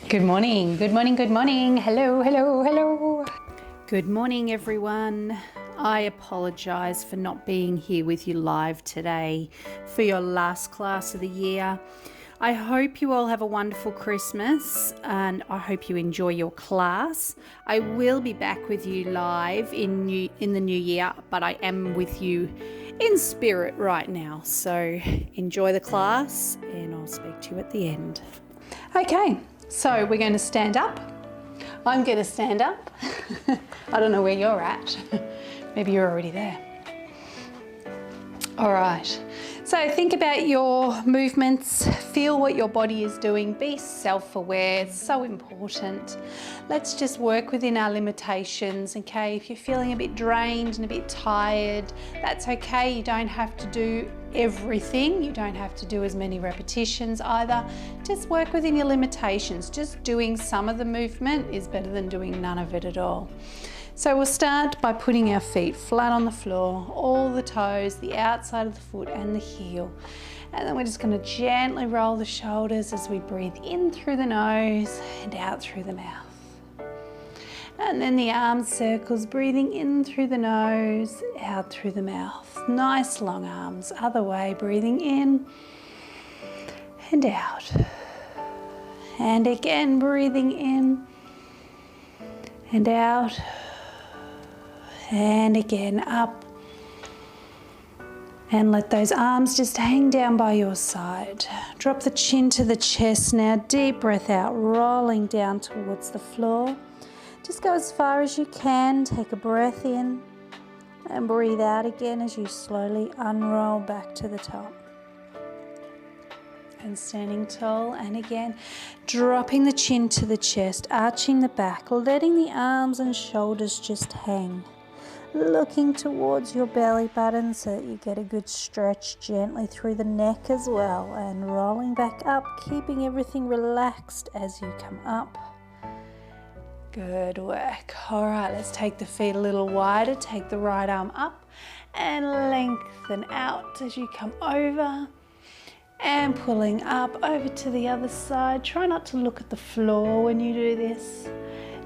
Good morning, good morning, good morning. Hello, hello, hello. Good morning, everyone. I apologise for not being here with you live today for your last class of the year. I hope you all have a wonderful Christmas and I hope you enjoy your class. I will be back with you live in the new year, but I am with you in spirit right now. So enjoy the class and I'll speak to you at the end. Okay, so we're going to stand up. I'm going to stand up. I don't know where you're at. Maybe you're already there. All right, so think about your movements, feel what your body is doing, be self-aware, it's so important. Let's just work within our limitations, okay? If you're feeling a bit drained and a bit tired, that's okay. You don't have to do everything. You don't have to do as many repetitions either. Just work within your limitations. Just doing some of the movement is better than doing none of it at all. So we'll start by putting our feet flat on the floor, all the toes, the outside of the foot and the heel. And then we're just going to gently roll the shoulders as we breathe in through the nose and out through the mouth. And then the arm circles, breathing in through the nose, out through the mouth. Nice long arms, other way, breathing in and out. And again, breathing in and out. And again, up. And let those arms just hang down by your side. Drop the chin to the chest now. Deep breath out, rolling down towards the floor. Just go as far as you can. Take a breath in and breathe out again as you slowly unroll back to the top. And standing tall, and again, dropping the chin to the chest, arching the back, letting the arms and shoulders just hang. Looking towards your belly button so that you get a good stretch gently through the neck as well, and rolling back up, keeping everything relaxed as you come up. Good work. All right, let's take the feet a little wider. Take the right arm up and lengthen out as you come over and pulling up over to the other side. Try not to look at the floor when you do this.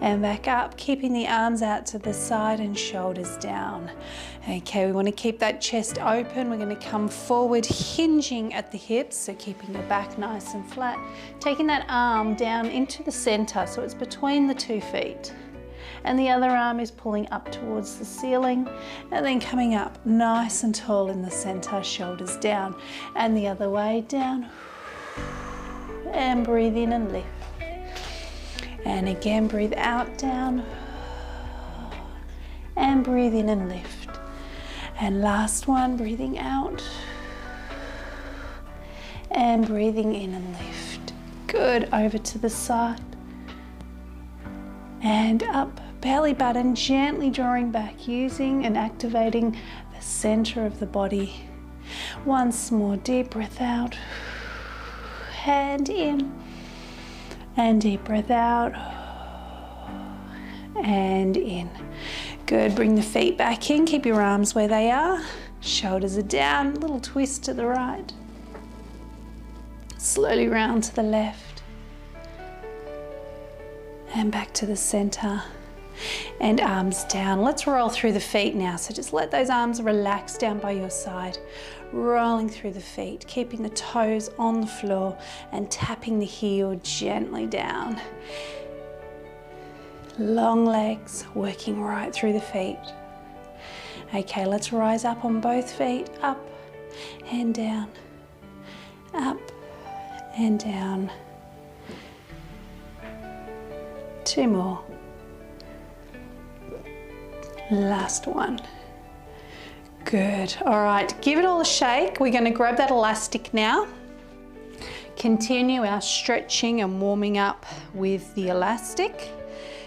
And back up, keeping the arms out to the side and shoulders down. Okay, we want to keep that chest open. We're going to come forward, hinging at the hips, so keeping your back nice and flat. Taking that arm down into the center, so it's between the 2 feet. And the other arm is pulling up towards the ceiling, and then coming up nice and tall in the center, shoulders down. And the other way, down. And breathe in and lift. And again, breathe out, down, and breathe in and lift. And last one, breathing out, and breathing in and lift. Good, over to the side, and up, belly button gently drawing back, using and activating the center of the body. Once more, deep breath out, hand in, and deep breath out and in. Good, bring the feet back in, keep your arms where they are, shoulders are down, little twist to the right, slowly round to the left and back to the center and arms down. Let's roll through the feet now, so just let those arms relax down by your side, rolling through the feet, keeping the toes on the floor and tapping the heel gently down. Long legs, working right through the feet. Okay, let's rise up on both feet, up and down, up and down. 2 more. Last one. Good. All right, give it all a shake. We're going to grab that elastic now. Continue our stretching and warming up with the elastic.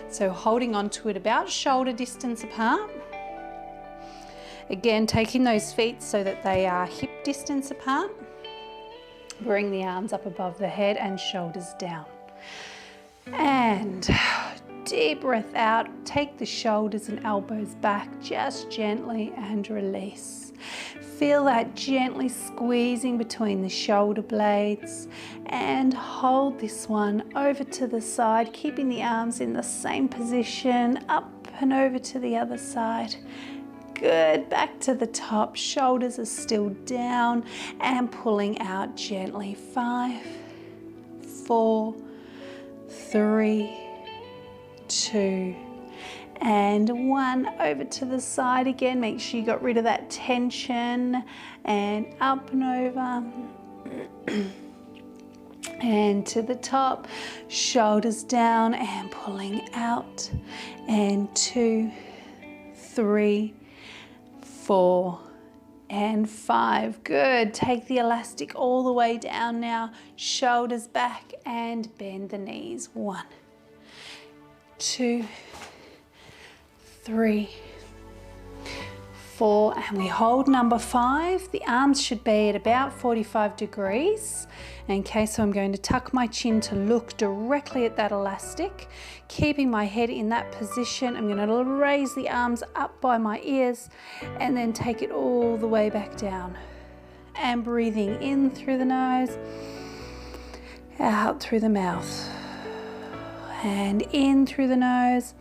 So holding onto it about shoulder distance apart. Again, taking those feet so that they are hip distance apart. Bring the arms up above the head and shoulders down. And deep breath out, take the shoulders and elbows back just gently and release. Feel that gently squeezing between the shoulder blades, and hold this one over to the side, keeping the arms in the same position, up and over to the other side. Good, back to the top, shoulders are still down and pulling out gently. 5, 4, 3, 2, and 1. Over to the side again. Make sure you got rid of that tension, and up and over. And to the top, shoulders down and pulling out. And 2, 3, 4, and 5. Good. Take the elastic all the way down now. Shoulders back and bend the knees. 1, 2, 3, 4, and we hold number 5. The arms should be at about 45 degrees. Okay, so I'm going to tuck my chin to look directly at that elastic, keeping my head in that position. I'm going to raise the arms up by my ears and then take it all the way back down. And breathing in through the nose, out through the mouth. And in through the nose,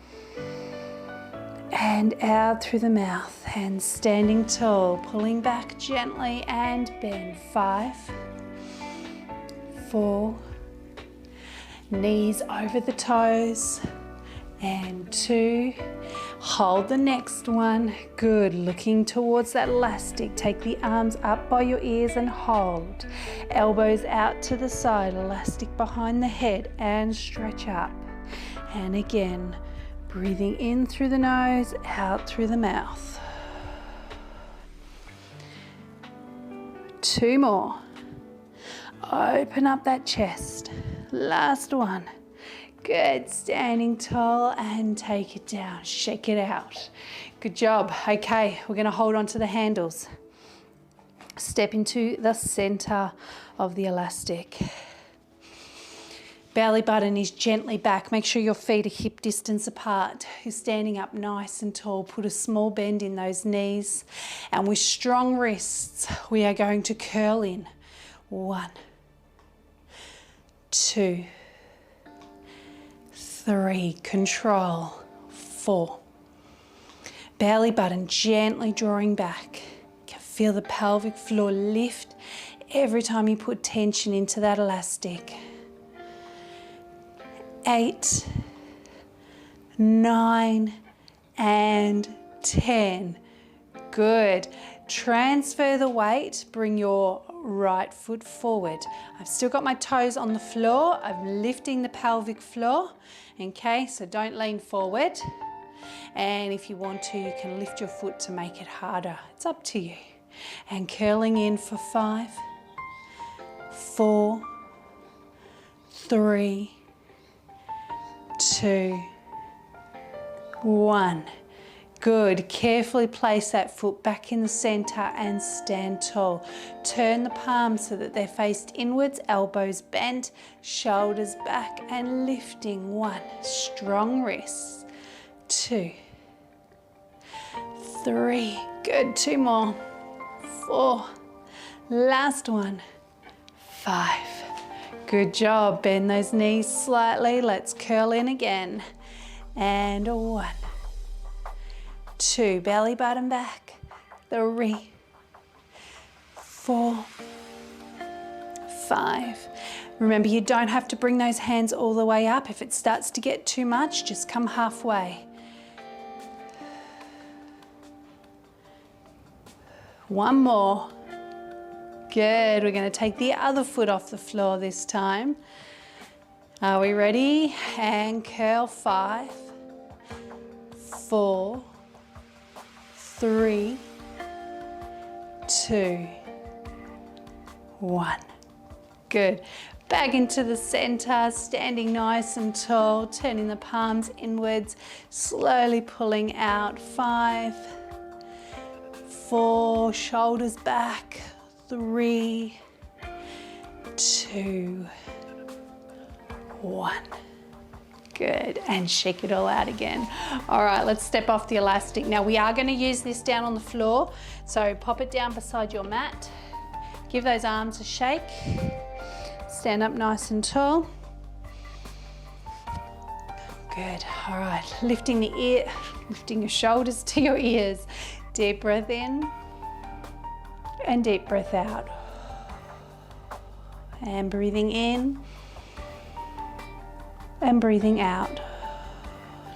and out through the mouth. And standing tall, pulling back gently and bend. 5, 4, knees over the toes, and 2, hold the next one. Good, looking towards that elastic. Take the arms up by your ears and hold. Elbows out to the side, elastic behind the head, and stretch up. And again, breathing in through the nose, out through the mouth. 2 more. Open up that chest. Last one. Good. Standing tall and take it down. Shake it out. Good job. Okay, we're going to hold on to the handles. Step into the center of the elastic. Belly button is gently back. Make sure your feet are hip distance apart. You're standing up nice and tall. Put a small bend in those knees. And with strong wrists, we are going to curl in. 1, 2, 3, control. 4. Belly button gently drawing back. You can feel the pelvic floor lift every time you put tension into that elastic. 8, 9, and 10. Good. Transfer the weight, bring your right foot forward. I've still got my toes on the floor. I'm lifting the pelvic floor. Okay, so don't lean forward. And if you want to, you can lift your foot to make it harder. It's up to you. And curling in for 5, 4, 3, 2, 1. Good. Carefully place that foot back in the center and stand tall. Turn the palms so that they're faced inwards, elbows bent, shoulders back, and lifting. 1. Strong wrists. 2, 3. Good. 2 more. 4. Last one. 5. Good job. Bend those knees slightly. Let's curl in again. And 1, 2, belly button back. 3, 4, 5. Remember, you don't have to bring those hands all the way up. If it starts to get too much, just come halfway. 1 more. Good. We're going to take the other foot off the floor this time. Are we ready? And curl. 5, 4, 3, 2, 1. Good. Back into the center, standing nice and tall, turning the palms inwards, slowly pulling out. 5, 4, shoulders back. 3, 2, 1. Good, and shake it all out again. All right, let's step off the elastic. Now we are gonna use this down on the floor, so pop it down beside your mat. Give those arms a shake. Stand up nice and tall. Good, all right, lifting your shoulders to your ears. Deep breath in and deep breath out. And breathing in and breathing out.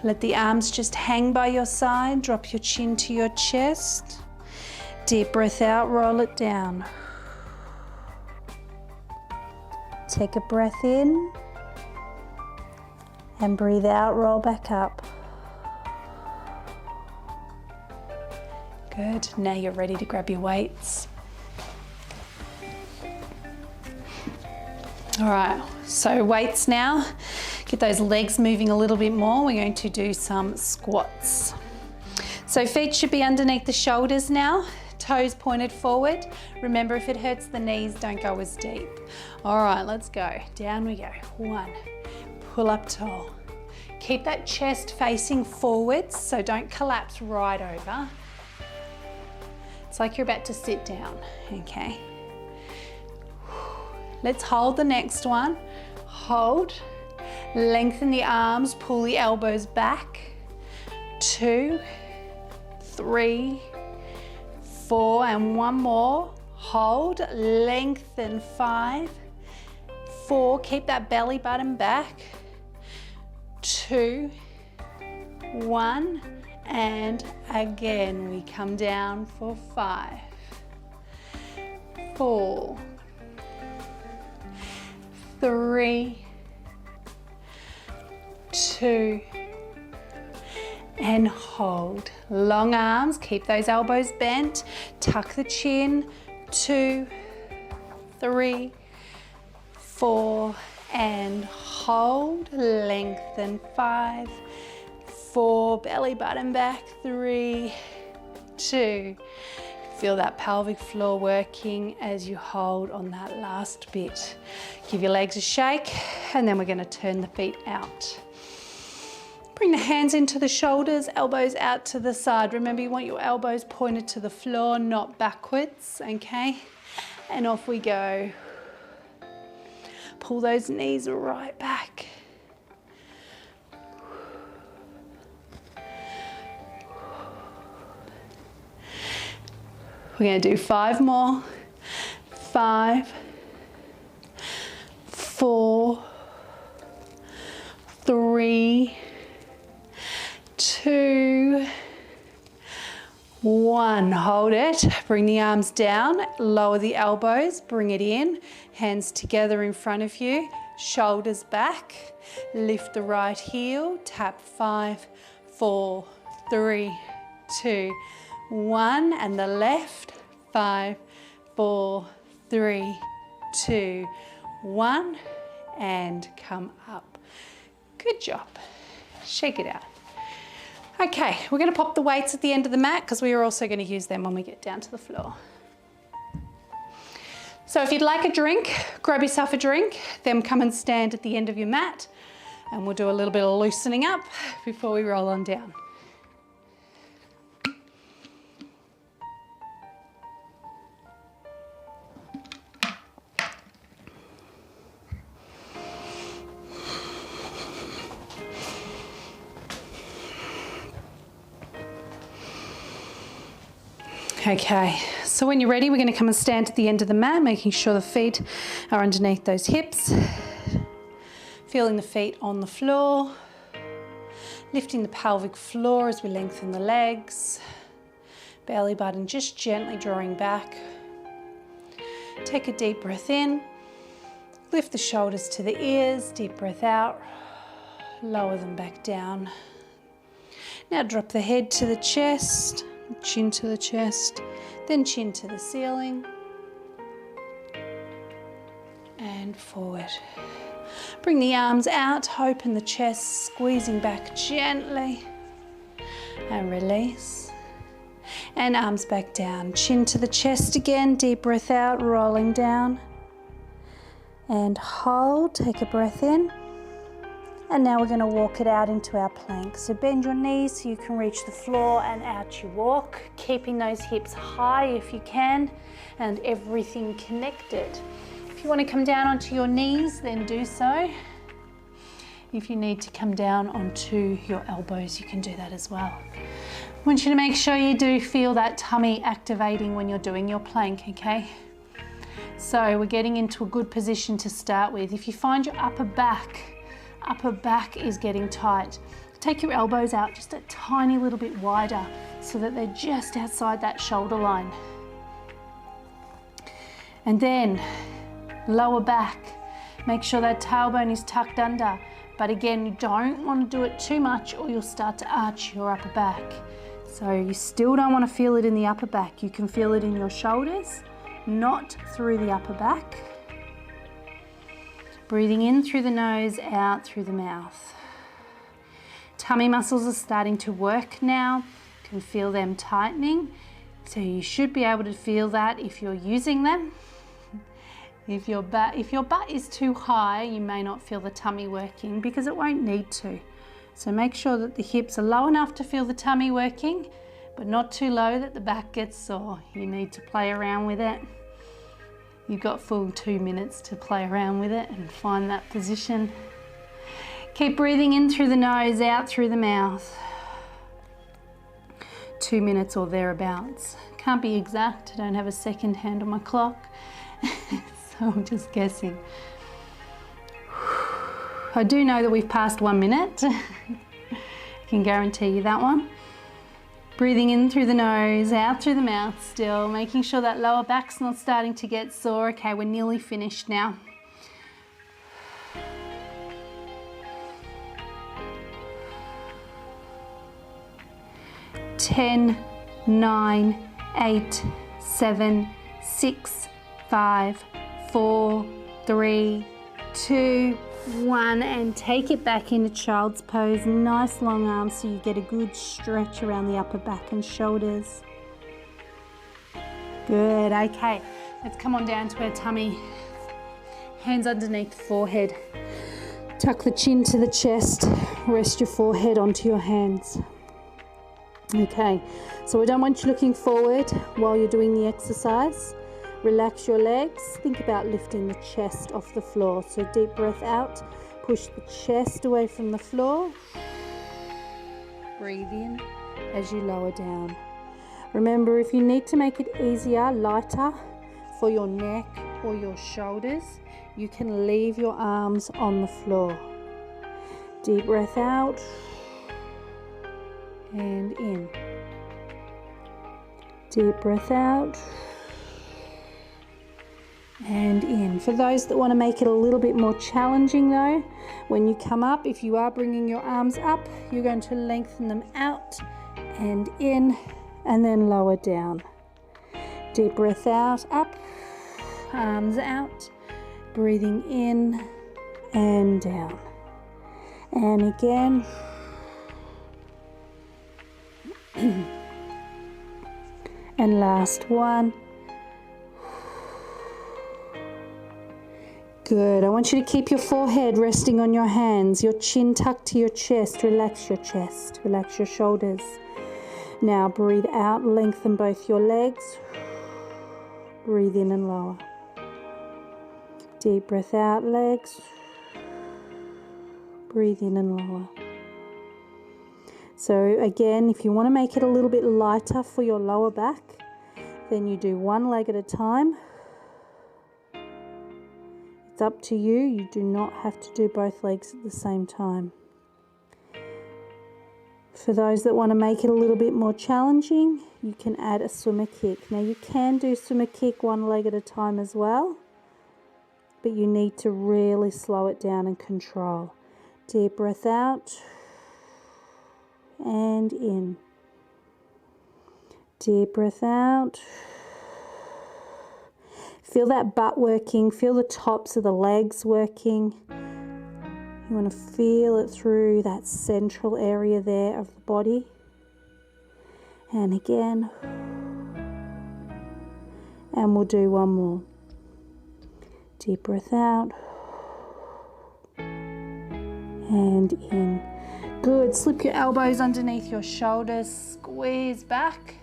Let the arms just hang by your side. Drop your chin to your chest. Deep breath out, roll it down. Take a breath in and breathe out, roll back up. Good, now you're ready to grab your weights. All right, so weights now. Get those legs moving a little bit more. We're going to do some squats. So feet should be underneath the shoulders now, toes pointed forward. Remember, if it hurts the knees, don't go as deep. All right, let's go. Down we go. 1, pull up tall. Keep that chest facing forwards, so don't collapse right over. It's like you're about to sit down, okay? Let's hold the next one. Hold, lengthen the arms, pull the elbows back. 2, 3, 4, and one more. Hold, lengthen. 5, 4, keep that belly button back. 2, 1, and again we come down for 5, 4, 3, 2, and hold. Long arms, keep those elbows bent, tuck the chin. 2, 3, 4, and hold. Lengthen. 5, 4, belly button back. 3, 2. Feel that pelvic floor working as you hold on that last bit. Give your legs a shake, and then we're going to turn the feet out. Bring the hands into the shoulders, elbows out to the side. Remember, you want your elbows pointed to the floor, not backwards, okay? And off we go. Pull those knees right back. We're going to do 5 more. 5, 4, 3, 2, 1. Hold it. Bring the arms down, lower the elbows, bring it in. Hands together in front of you, shoulders back. Lift the right heel, tap. 5, 4, 3, 2, 1, and the left. 5, 4, 3, 2, 1, and come up. Good job. Shake it out. Okay, we're going to pop the weights at the end of the mat because we are also going to use them when we get down to the floor. So if you'd like a drink, grab yourself a drink, then come and stand at the end of your mat, and we'll do a little bit of loosening up before we roll on down. Okay, so when you're ready, we're going to come and stand at the end of the mat, making sure the feet are underneath those hips. Feeling the feet on the floor. Lifting the pelvic floor as we lengthen the legs. Belly button just gently drawing back. Take a deep breath in. Lift the shoulders to the ears. Deep breath out. Lower them back down. Now drop the head to the chest. Chin to the chest, then chin to the ceiling, and forward. Bring the arms out, open the chest, squeezing back gently, and release. And arms back down, chin to the chest again, deep breath out, rolling down, and hold. Take a breath in, And now we're going to walk it out into our plank. So bend your knees so you can reach the floor and out you walk, keeping those hips high if you can, and everything connected. If you want to come down onto your knees, then do so. If you need to come down onto your elbows, you can do that as well. I want you to make sure you do feel that tummy activating when you're doing your plank, okay? So we're getting into a good position to start with. If you find your upper back is getting tight, take your elbows out just a tiny little bit wider so that they're just outside that shoulder line. And then lower back, make sure that tailbone is tucked under. But again, you don't want to do it too much or you'll start to arch your upper back. So you still don't want to feel it in the upper back. You can feel it in your shoulders, not through the upper back. Breathing in through the nose, out through the mouth. Tummy muscles are starting to work now. You can feel them tightening. So you should be able to feel that if you're using them. If your butt is too high, you may not feel the tummy working because it won't need to. So make sure that the hips are low enough to feel the tummy working, but not too low that the back gets sore. You need to play around with it. You've got full 2 minutes to play around with it and find that position. Keep breathing in through the nose, out through the mouth. 2 minutes or thereabouts. Can't be exact, I don't have a second hand on my clock, so I'm just guessing. I do know that we've passed 1 minute. I can guarantee you that one. Breathing in through the nose, out through the mouth still, making sure that lower back's not starting to get sore. Okay, we're nearly finished now. Ten, 9, 8, 7, 6, 5, 4, 3, 2, 1, and take it back into child's pose. Nice long arms so you get a good stretch around the upper back and shoulders. Good, okay. Let's come on down to our tummy. Hands underneath the forehead. Tuck the chin to the chest. Rest your forehead onto your hands. Okay, so we don't want you looking forward while you're doing the exercise. Relax your legs. Think about lifting the chest off the floor. So deep breath out. Push the chest away from the floor. Breathe in as you lower down. Remember, if you need to make it easier, lighter for your neck or your shoulders, you can leave your arms on the floor. Deep breath out and in. Deep breath out and in. For those that want to make it a little bit more challenging though, when you come up, if you are bringing your arms up, you're going to lengthen them out and in and then lower down. Deep breath out, up, arms out, breathing in and down. And again. And last one. Good. I want you to keep your forehead resting on your hands, your chin tucked to your chest. Relax your chest, relax your shoulders. Now breathe out, lengthen both your legs. Breathe in and lower. Deep breath out, legs. Breathe in and lower. So again, if you want to make it a little bit lighter for your lower back, then you do one leg at a time. It's up to you. You do not have to do both legs at the same time. For those that want to make it a little bit more challenging, you can add a swimmer kick. Now you can do swimmer kick one leg at a time as well, but you need to really slow it down and control. Deep breath out and in. Deep breath out. Feel that butt working, feel the tops of the legs working. You want to feel it through that central area there of the body. And again. And we'll do one more. Deep breath out. and in. Good, slip your elbows underneath your shoulders, squeeze back.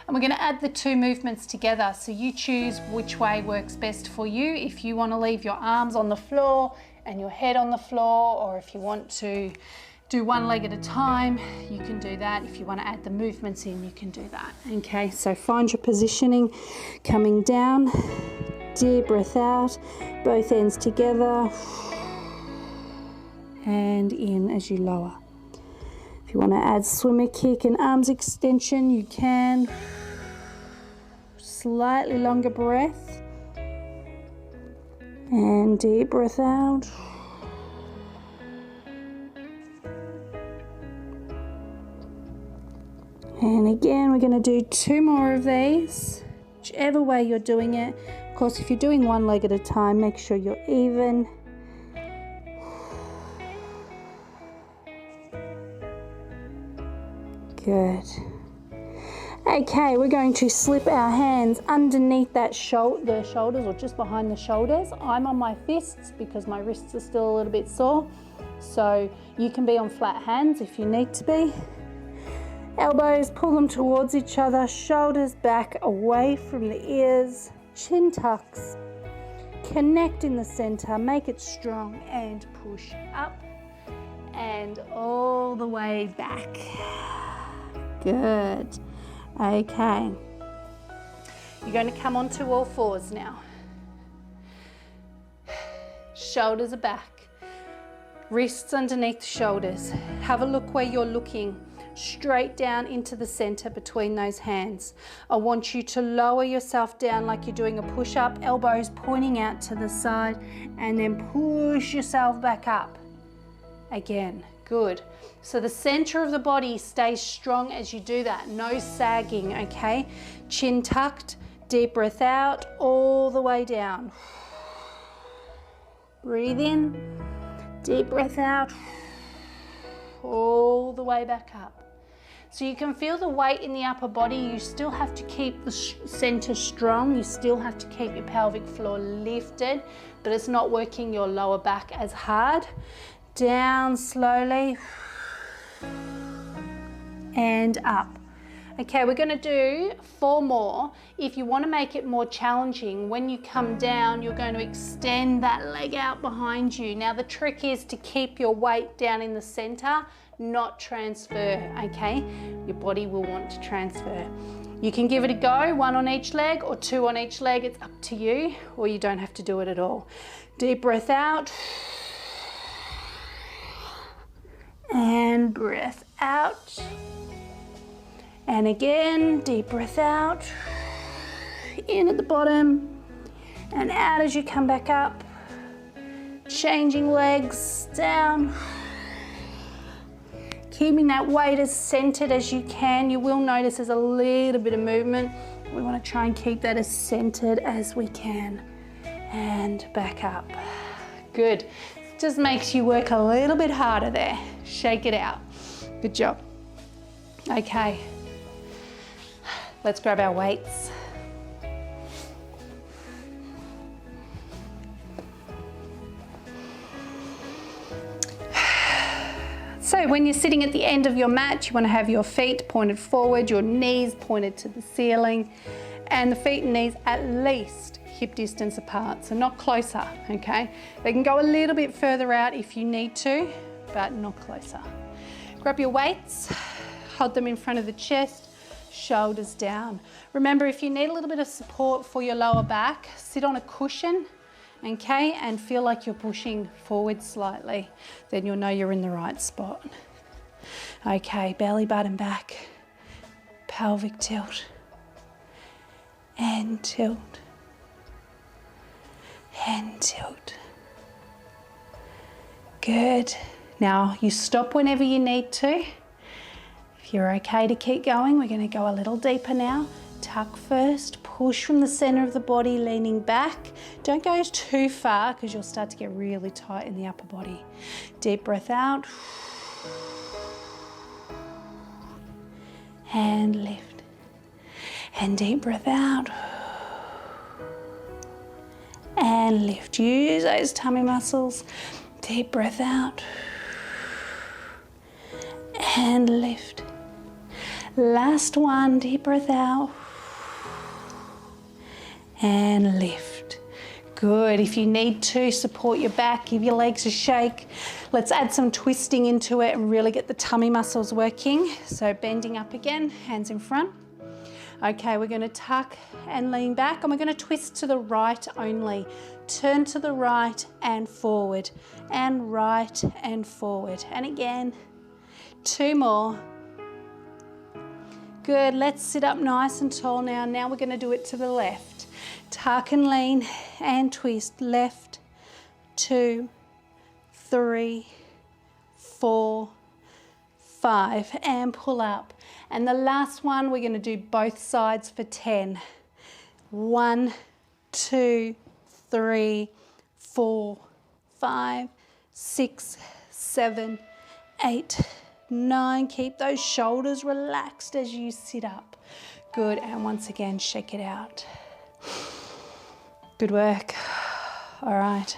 And we're going to add the two movements together, so you choose which way works best for you. If you want to leave your arms on the floor and your head on the floor, or if you want to do one leg at a time, you can do that. If you want to add the movements in, you can do that. Okay, so find your positioning, coming down, deep breath out, both ends together, and in as you lower. If you want to add swimmer kick and arms extension, you can. Slightly longer breath, and deep breath out. And again, we're going to do two more of these, whichever way you're doing it. Of course, if you're doing one leg at a time, make sure you're even. Good. Okay, we're going to slip our hands underneath that the shoulders, or just behind the shoulders. I'm on my fists because my wrists are still a little bit sore. So you can be on flat hands if you need to be. Elbows, pull them towards each other, shoulders back away from the ears, chin tucks. Connect in the center, make it strong, and push up and all the way back. Good. Okay. You're going to come onto all fours now. Shoulders are back. Wrists underneath the shoulders. Have a look where you're looking. Straight down into the center between those hands. I want you to lower yourself down like you're doing a push-up, elbows pointing out to the side, and then push yourself back up. Again, good. So the center of the body stays strong as you do that. No sagging, okay? Chin tucked, deep breath out, all the way down. Breathe in, deep breath out, all the way back up. So you can feel the weight in the upper body. You still have to keep the center strong. You still have to keep your pelvic floor lifted, but it's not working your lower back as hard. Down slowly and up. Okay, we're going to do 4 more. If you want to make it more challenging, when you come down, you're going to extend that leg out behind you. Now the trick is to keep your weight down in the center, not transfer, okay? Your body will want to transfer. You can give it a go, 1 on each leg or 2 on each leg. It's up to you, or you don't have to do it at all. Deep breath out. And breath out. And again, deep breath out. In at the bottom and out as you come back up. Changing legs down. Keeping that weight as centered as you can. You will notice there's a little bit of movement. We want to try and keep that as centered as we can. And back up. Good. Just makes you work a little bit harder there. Shake it out. Good job. Okay. Let's grab our weights. So when you're sitting at the end of your mat, you want to have your feet pointed forward, your knees pointed to the ceiling, and the feet and knees at least hip distance apart, so not closer, okay? They can go a little bit further out if you need to, but not closer. Grab your weights, hold them in front of the chest, shoulders down. Remember, if you need a little bit of support for your lower back, sit on a cushion, okay, and feel like you're pushing forward slightly. Then you'll know you're in the right spot. Okay, belly button back, pelvic tilt, and tilt. And tilt. Good. Now you stop whenever you need to. If you're okay to keep going, we're going to go a little deeper now. Tuck first, push from the center of the body, leaning back. Don't go too far because you'll start to get really tight in the upper body. Deep breath out. And lift. And deep breath out. And lift. Use those tummy muscles. Deep breath out. And lift. Last one, deep breath out. And lift. Good. If you need to support your back, give your legs a shake. Let's add some twisting into it and really get the tummy muscles working. So bending up again, hands in front. Okay, we're going to tuck and lean back, and we're going to twist to the right only. Turn to the right and forward, and right and forward. And again, 2 more. Good. Let's sit up nice and tall now. Now we're going to do it to the left. Tuck and lean and twist. Left, 2, 3, 4, 5, and pull up. And the last one, we're going to do both sides for 10. 1, 2, 3, 4, 5, 6, 7, 8, 9. Keep those shoulders relaxed as you sit up. Good. And once again, shake it out. Good work. All right.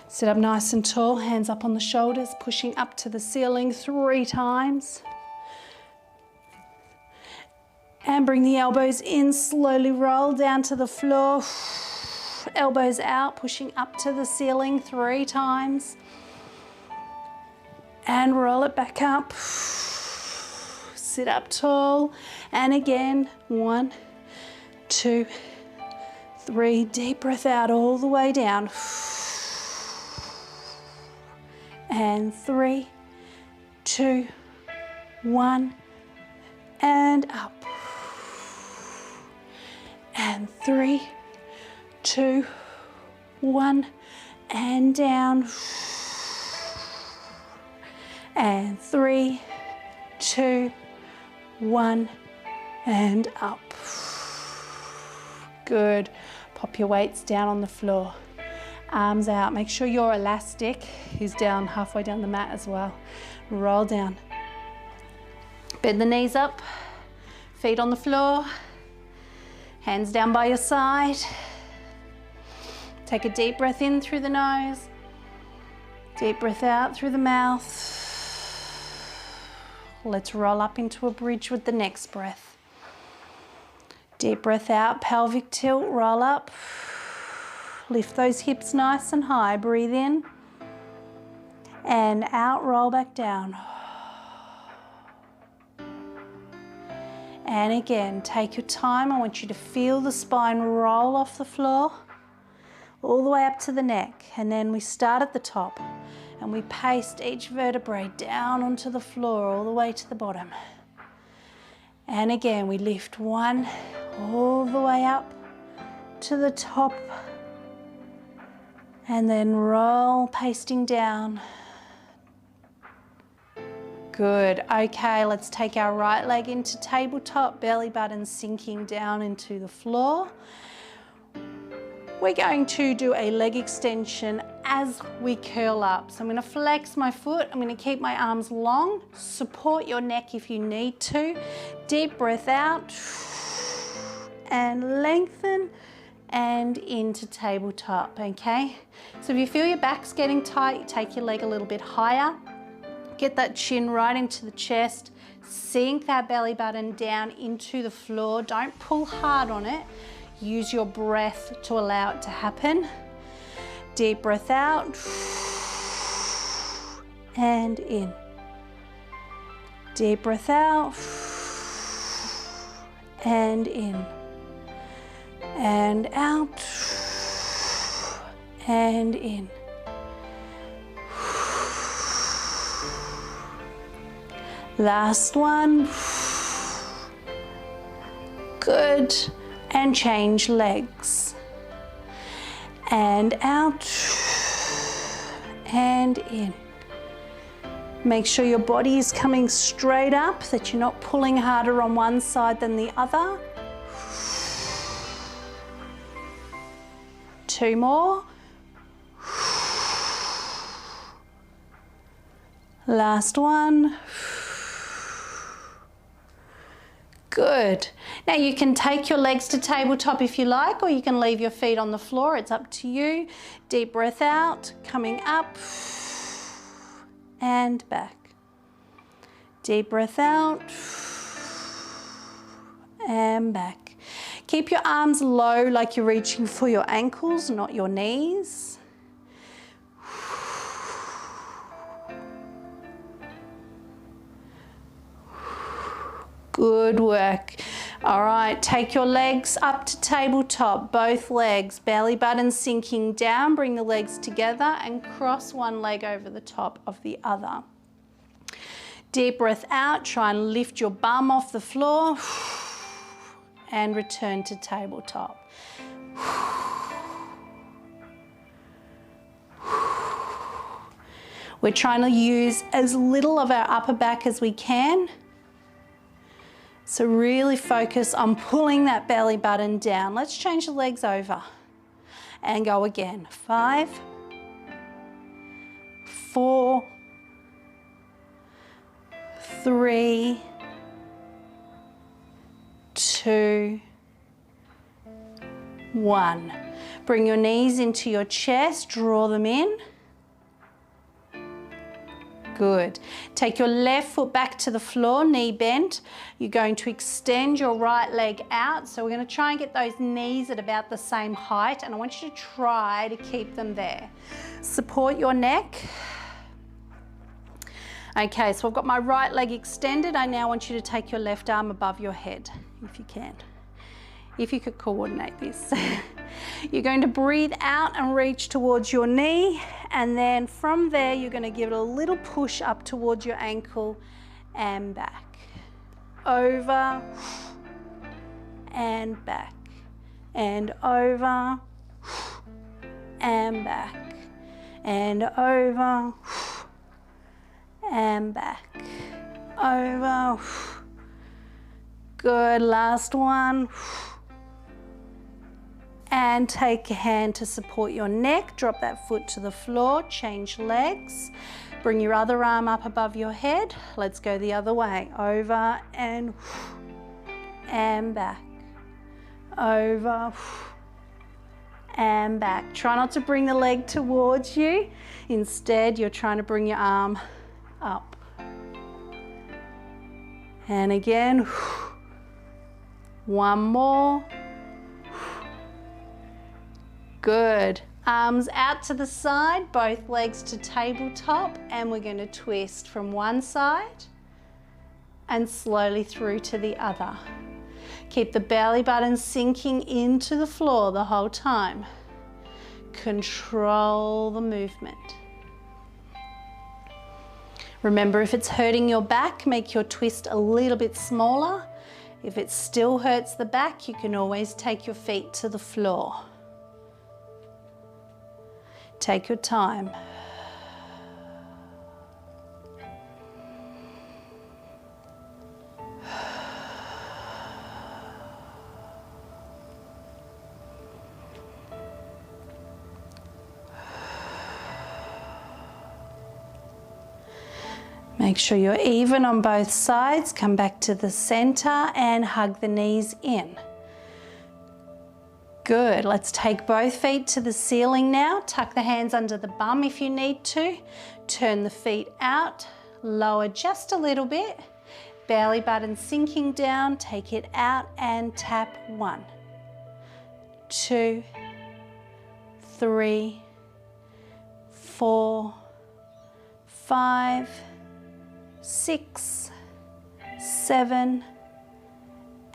Sit up nice and tall, hands up on the shoulders, pushing up to the ceiling 3 times. And bring the elbows in, slowly roll down to the floor. Elbows out, pushing up to the ceiling 3 times. And roll it back up. Sit up tall. And again, 1, 2, 3. Deep breath out all the way down. And 3, 2, 1. And up. And 3, 2, 1, and down. And 3, 2, 1, and up. Good. Pop your weights down on the floor. Arms out. Make sure your elastic is down halfway down the mat as well. Roll down. Bend the knees up. Feet on the floor. Hands down by your side. Take a deep breath in through the nose. Deep breath out through the mouth. Let's roll up into a bridge with the next breath. Deep breath out, pelvic tilt, roll up. Lift those hips nice and high. Breathe in. And out, roll back down. And again, take your time. I want you to feel the spine roll off the floor all the way up to the neck. And then we start at the top and we paste each vertebrae down onto the floor all the way to the bottom. And again, we lift one all the way up to the top and then roll, pasting down. Good. Okay, let's take our right leg into tabletop, belly button sinking down into the floor. We're going to do a leg extension as we curl up. So I'm going to flex my foot. I'm going to keep my arms long. Support your neck if you need to. Deep breath out and lengthen and into tabletop, okay? So if you feel your back's getting tight, take your leg a little bit higher. Get that chin right into the chest. Sink that belly button down into the floor. Don't pull hard on it. Use your breath to allow it to happen. Deep breath out and in. Deep breath out and in. And out and in. Last one. Good. And change legs. And out. And in. Make sure your body is coming straight up, that you're not pulling harder on one side than the other. 2 more. Last one. Good. Now you can take your legs to tabletop if you like, or you can leave your feet on the floor. It's up to you. Deep breath out, coming up and back. Deep breath out and back. Keep your arms low like you're reaching for your ankles, not your knees. Good work. All right, take your legs up to tabletop, both legs, belly button sinking down, bring the legs together and cross one leg over the top of the other. Deep breath out, try and lift your bum off the floor and return to tabletop. We're trying to use as little of our upper back as we can. So really focus on pulling that belly button down. Let's change the legs over and go again. 5, 4, 3, 2, 1. Bring your knees into your chest, draw them in. Good. Take your left foot back to the floor, knee bent. You're going to extend your right leg out. So we're going to try and get those knees at about the same height, and I want you to try to keep them there. Support your neck. Okay, so I've got my right leg extended. I now want you to take your left arm above your head, if you can. If you could coordinate this. You're going to breathe out and reach towards your knee, and then from there you're going to give it a little push up towards your ankle and back. Over and back and over and back and over and back, over. Good, last one. And take a hand to support your neck. Drop that foot to the floor, change legs. Bring your other arm up above your head. Let's go the other way. Over and back. Over and back. Try not to bring the leg towards you. Instead, you're trying to bring your arm up. And again, one more. Good. Arms out to the side, both legs to tabletop, and we're going to twist from one side and slowly through to the other. Keep the belly button sinking into the floor the whole time. Control the movement. Remember, if it's hurting your back, make your twist a little bit smaller. If it still hurts the back, you can always take your feet to the floor. Take your time. Make sure you're even on both sides. Come back to the center and hug the knees in. Good. Let's take both feet to the ceiling now. Tuck the hands under the bum if you need to. Turn the feet out. Lower just a little bit. Belly button sinking down. Take it out and tap. 1, 2, 3, 4, 5, 6, 7,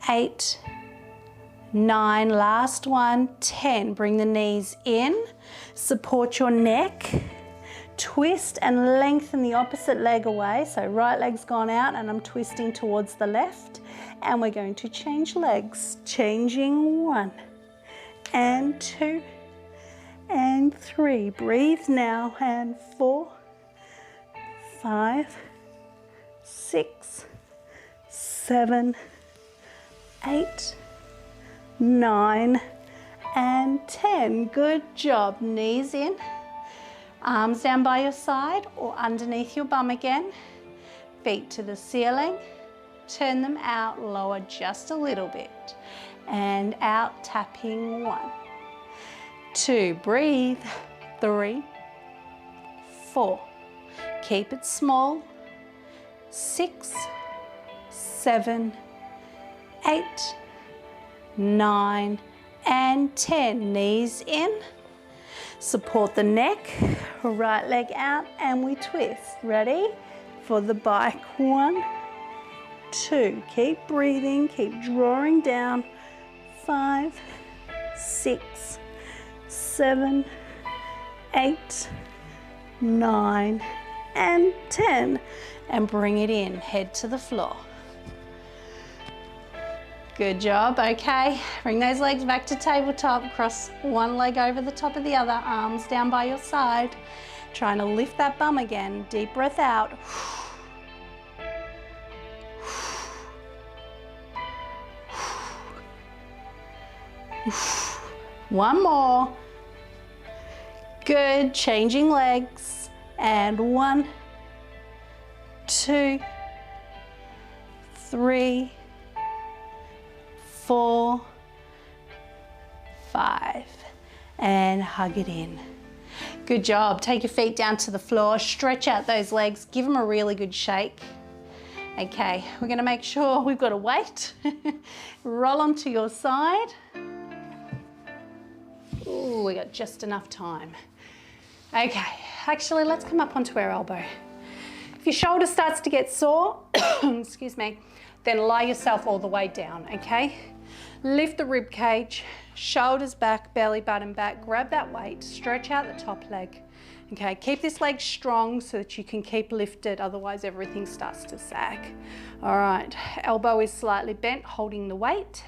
8, 9, last one, 10. Bring the knees in, support your neck, twist and lengthen the opposite leg away. So right leg's gone out and I'm twisting towards the left, and we're going to change legs. Changing 1 and 2 and 3. Breathe now, and 4, 5, 6, 7, 8, 9 and 10. Good job. Knees in, arms down by your side or underneath your bum again. Feet to the ceiling. turn them out, lower just a little bit, and out, tapping 1, 2, breathe, 3, 4, keep it small, 6, 7, 8, 9, and 10. Knees in, support the neck, right leg out, and we twist. Ready? For the bike, 1, 2, keep breathing, keep drawing down, 5, 6, 7, 8, 9, and 10. And bring it in, head to the floor. Good job, okay. Bring those legs back to tabletop, cross one leg over the top of the other, arms down by your side. Trying to lift that bum again, deep breath out. One more. Good, changing legs. And 1, 2, 3, 4, 5, and hug it in. Good job. Take your feet down to the floor, stretch out those legs, give them a really good shake. Okay, we're gonna make sure we've got a weight. Roll onto your side. Ooh, we got just enough time. Okay, actually let's come up onto our elbow. If your shoulder starts to get sore, excuse me, then lie yourself all the way down, okay? Lift the rib cage, shoulders back, belly button back, grab that weight, stretch out the top leg. Okay, keep this leg strong so that you can keep lifted, otherwise everything starts to sag. All right, elbow is slightly bent, holding the weight.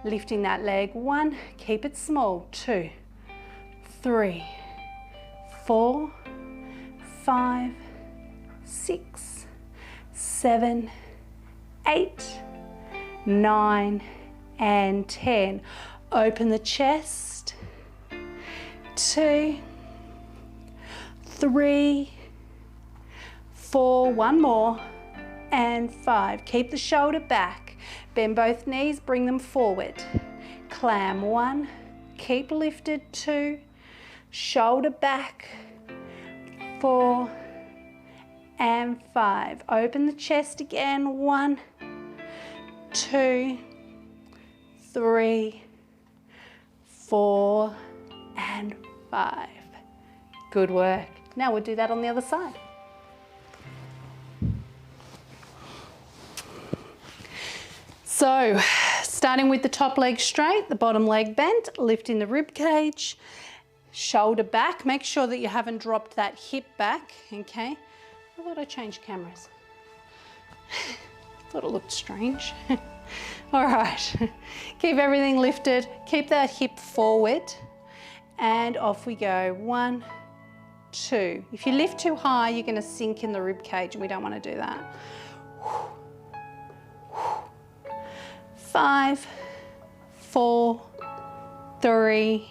Lifting that leg, 1, keep it small, 2, 3, 4, 5, 6, 7, 8, 9, and 10. Open the chest, 2, 3, 4, one more, and 5. Keep the shoulder back. Bend both knees, bring them forward. Clam, 1, keep lifted, 2, shoulder back, 4, and 5. Open the chest again, 1, 2, 3, 4, and 5. Good work. Now we'll do that on the other side. So, starting with the top leg straight, the bottom leg bent, lifting the rib cage, shoulder back. Make sure that you haven't dropped that hip back, okay? I thought I changed cameras. Thought it looked strange. All right, keep everything lifted, keep that hip forward, and off we go. 1, 2. If you lift too high, you're gonna sink in the rib cage, and we don't wanna do that. 5, 4, 3,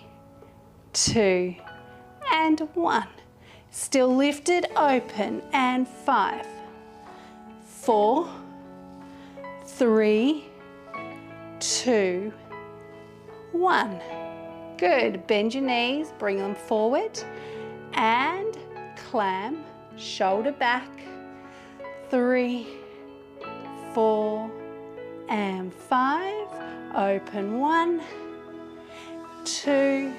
2, and 1. Still lifted, open, and 5, 4, 3, 2, 1. Good. Bend your knees, bring them forward, and clam, shoulder back. 3, 4, and 5. Open. 1, 2,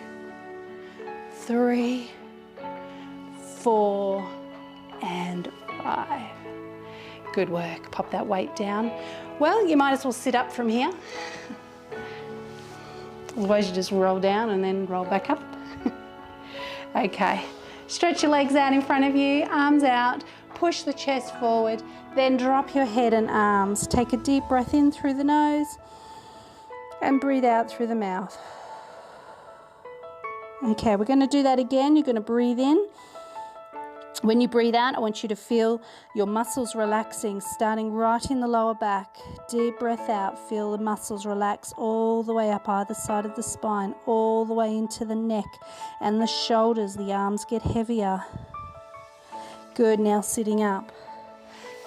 3, 4, and 5. Good work. Pop that weight down. Well, you might as well sit up from here. Otherwise you just roll down and then roll back up. Okay, stretch your legs out in front of you, arms out, push the chest forward, then drop your head and arms. Take a deep breath in through the nose and breathe out through the mouth. Okay, we're going to do that again. You're going to breathe in. When you breathe out, I want you to feel your muscles relaxing, starting right in the lower back. Deep breath out, feel the muscles relax all the way up either side of the spine, all the way into the neck and the shoulders. The arms get heavier. Good, now sitting up.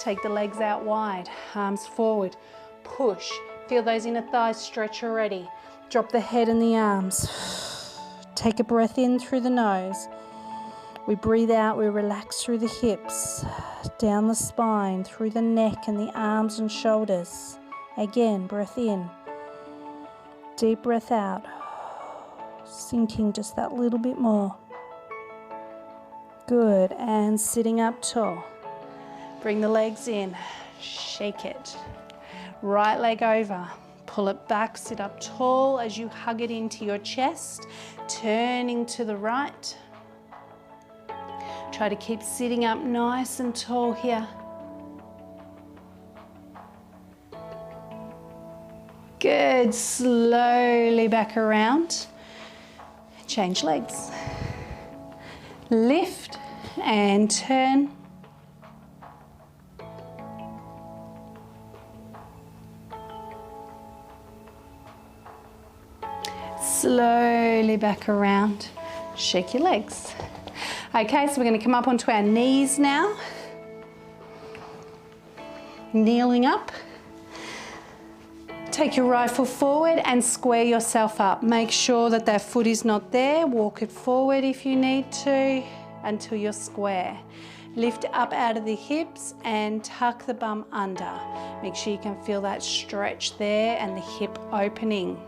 Take the legs out wide, arms forward, push. Feel those inner thighs stretch already. Drop the head and the arms. Take a breath in through the nose. We breathe out, we relax through the hips, down the spine, through the neck and the arms and shoulders. Again, breath in. Deep breath out. Sinking just that little bit more. Good, and sitting up tall. Bring the legs in, shake it. Right leg over, pull it back, sit up tall as you hug it into your chest, turning to the right. Try to keep sitting up nice and tall here. Good, slowly back around. Change legs. Lift and turn. Slowly back around. Shake your legs. Okay, so we're going to come up onto our knees now. Kneeling up. Take your right foot forward and square yourself up. Make sure that that foot is not there. Walk it forward if you need to until you're square. Lift up out of the hips and tuck the bum under. Make sure you can feel that stretch there and the hip opening.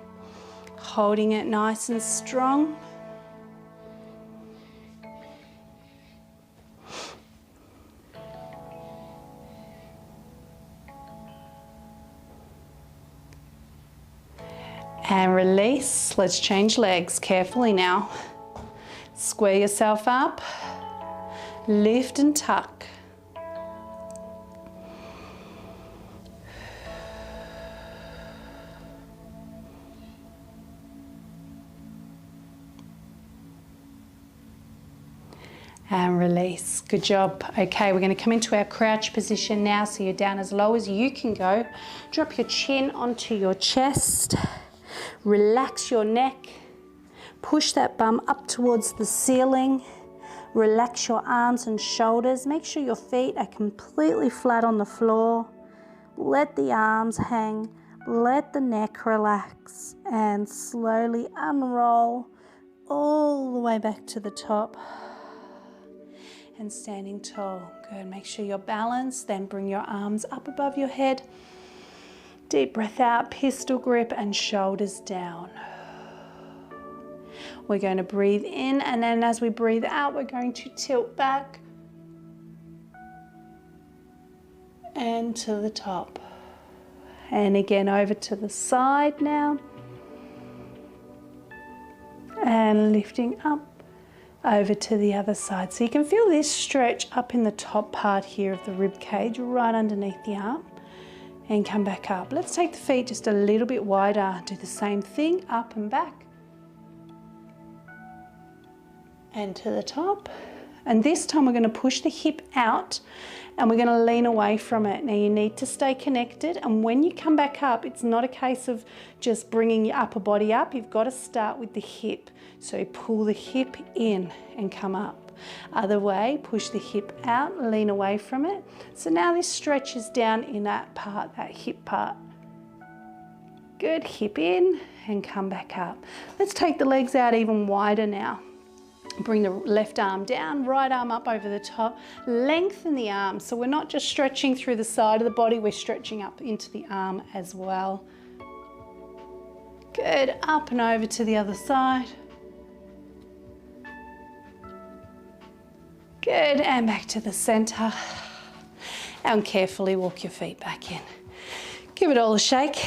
Holding it nice and strong. And release. Let's change legs carefully now. Square yourself up. Lift and tuck. And release. Good job. Okay, we're going to come into our crouch position now, so you're down as low as you can go. Drop your chin onto your chest. Relax your neck. Push that bum up towards the ceiling. Relax your arms and shoulders. Make sure your feet are completely flat on the floor. Let the arms hang. Let the neck relax. And slowly unroll all the way back to the top. And standing tall. Good. Make sure you're balanced. Then bring your arms up above your head. Deep breath out, pistol grip and shoulders down. We're going to breathe in, and then as we breathe out, we're going to tilt back and to the top. And again over to the side now. And lifting up over to the other side. So you can feel this stretch up in the top part here of the rib cage, right underneath the arm. And come back up. Let's take the feet just a little bit wider. Do the same thing, up and back. And to the top. And this time we're going to push the hip out and we're going to lean away from it. Now you need to stay connected, and when you come back up, it's not a case of just bringing your upper body up. You've got to start with the hip. So pull the hip in and come up. Other way, push the hip out, lean away from it. So now this stretches down in that part, that hip part. Good, hip in and come back up. Let's take the legs out even wider now. Bring the left arm down, right arm up over the top. Lengthen the arm. So we're not just stretching through the side of the body, we're stretching up into the arm as well. Good, up and over to the other side. Good, and back to the center. And carefully walk your feet back in. Give it all a shake.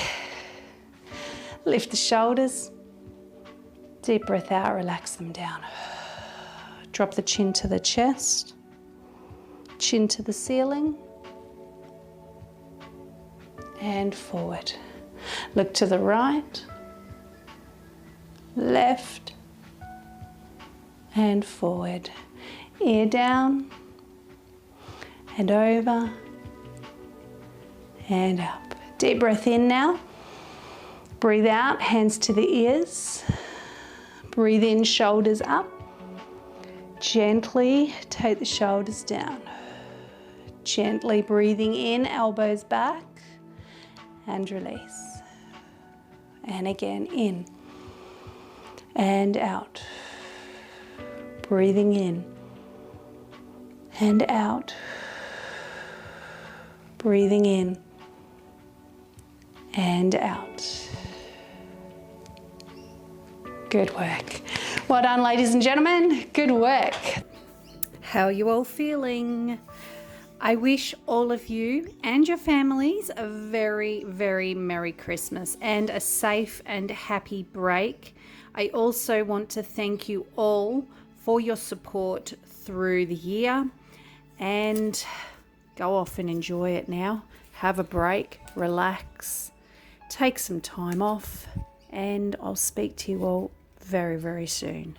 Lift the shoulders. Deep breath out, relax them down. Drop the chin to the chest. Chin to the ceiling. And forward. Look to the right. Left. And forward. Ear down and over and up. Deep breath in now. Breathe out, hands to the ears. Breathe in, shoulders up. Gently take the shoulders down. Gently breathing in, elbows back, and release. And again, in and out. Breathing in and out. Breathing in and out. Good work. Well done, ladies and gentlemen. Good work. How are you all feeling? I wish all of you and your families a very, very Merry Christmas and a safe and happy break. I also want to thank you all for your support through the year, and go off and enjoy it now. Have a break, relax, take some time off, and I'll speak to you all very, very soon.